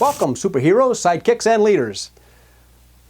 Welcome, superheroes, sidekicks, and leaders.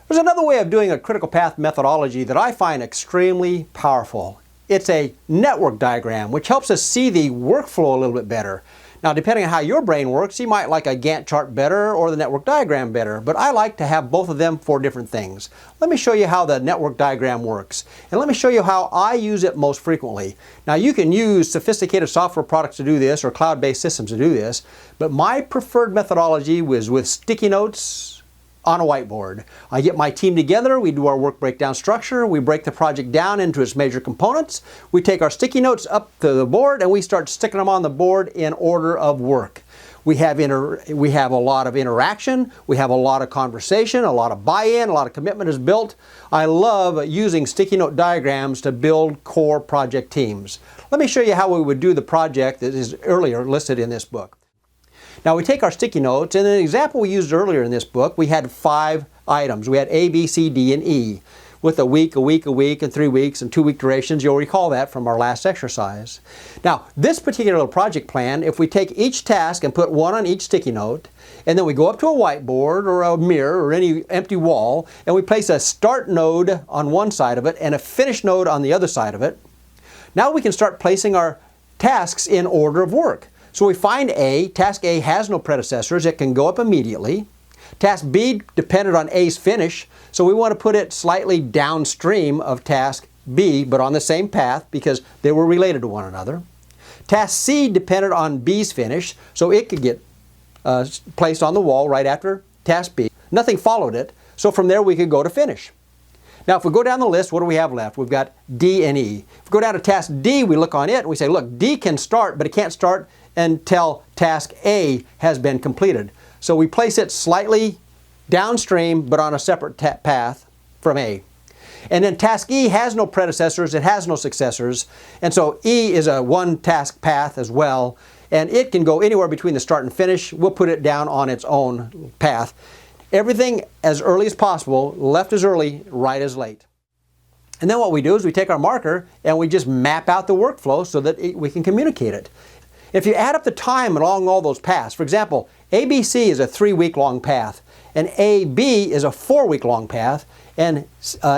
There's another way of doing a critical path methodology that I find extremely powerful. It's a network diagram, which helps us see the workflow a little bit better. Now, depending on how your brain works, you might like a Gantt chart better or the network diagram better, but I like to have both of them for different things. Let me show you how the network diagram works, and let me show you how I use it most frequently. Now, you can use sophisticated software products to do this or cloud-based systems to do this, but my preferred methodology was with sticky notes on a whiteboard. I get my team together, we do our work breakdown structure, we break the project down into its major components, we take our sticky notes up to the board and we start sticking them on the board in order of work. We have a lot of interaction, we have a lot of conversation, a lot of buy-in, a lot of commitment is built. I love using sticky note diagrams to build core project teams. Let me show you how we would do the project that is earlier listed in this book. Now we take our sticky notes, and in the example we used earlier in this book, we had 5 items. We had A, B, C, D, and E, with a week, and 3 weeks, and 2-week durations. You'll recall that from our last exercise. Now, this particular project plan, if we take each task and put one on each sticky note, and then we go up to a whiteboard or a mirror or any empty wall, and we place a start node on one side of it and a finish node on the other side of it, now we can start placing our tasks in order of work. So we find A, task A has no predecessors, it can go up immediately. Task B depended on A's finish, so we want to put it slightly downstream of task B, but on the same path because they were related to one another. Task C depended on B's finish, so it could get placed on the wall right after task B. Nothing followed it, so from there we could go to finish. Now if we go down the list, what do we have left? We've got D and E. If we go down to task D, we look on it and we say, look, D can start, but it can't start until task A has been completed. So we place it slightly downstream, but on a separate path from A. And then task E has no predecessors, it has no successors, and so E is a one-task path as well, and it can go anywhere between the start and finish. We'll put it down on its own path. Everything as early as possible, left as early, right as late. And then what we do is we take our marker and we just map out the workflow so that we can communicate it. If you add up the time along all those paths, for example, ABC is a 3-week long path, and AB is a 4-week long path, and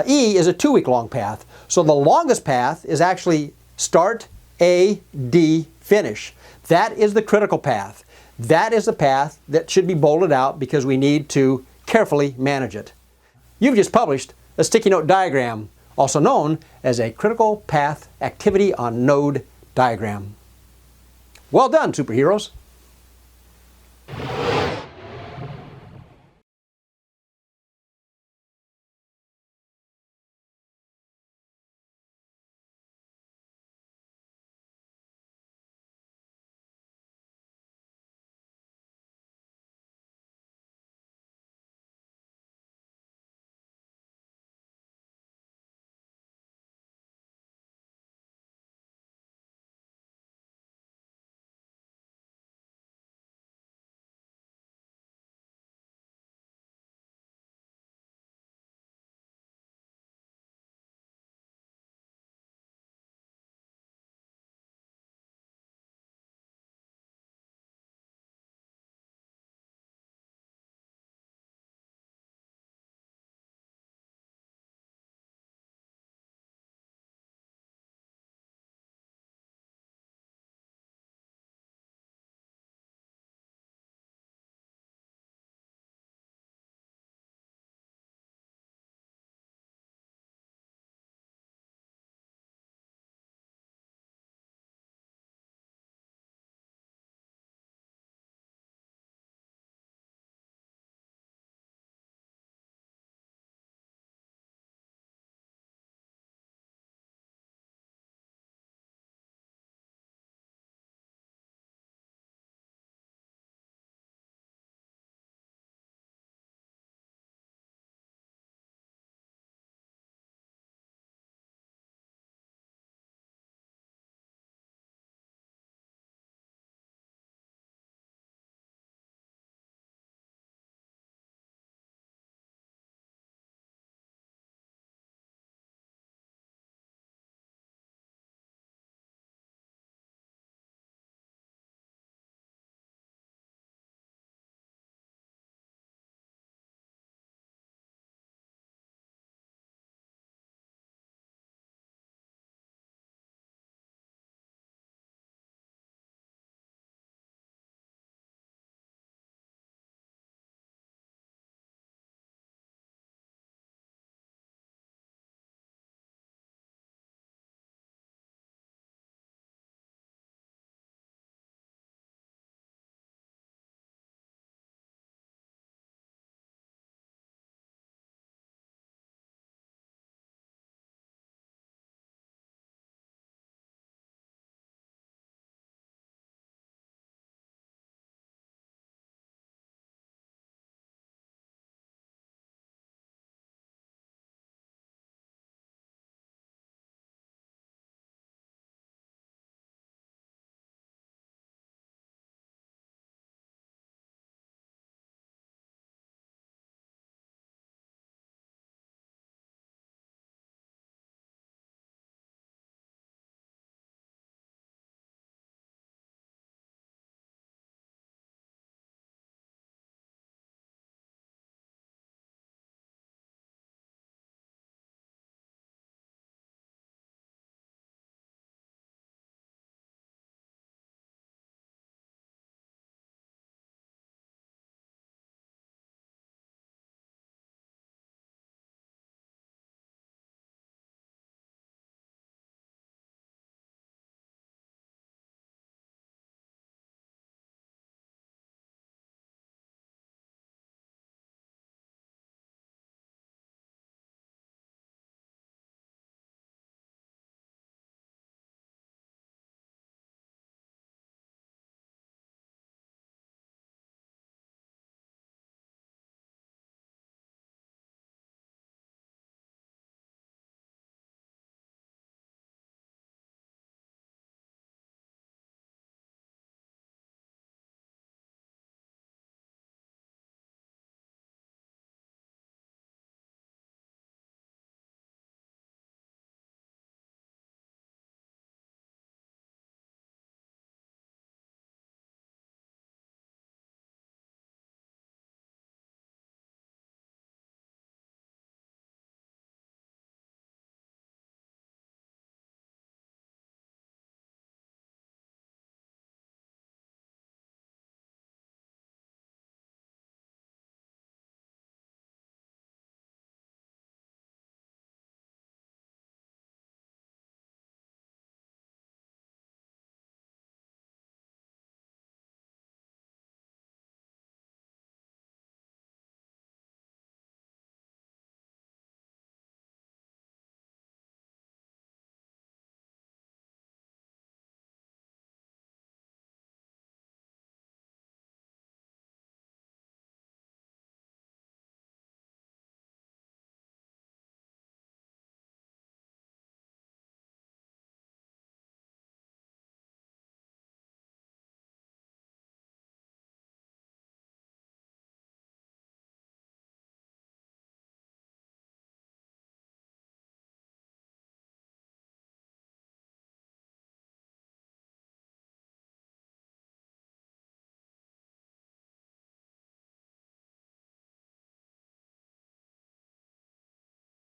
E is a 2-week long path. So the longest path is actually start, A, D, finish. That is the critical path. That is the path that should be bolded out because we need to carefully manage it. You've just published a sticky note diagram, also known as a critical path activity on node diagram. Well done, superheroes!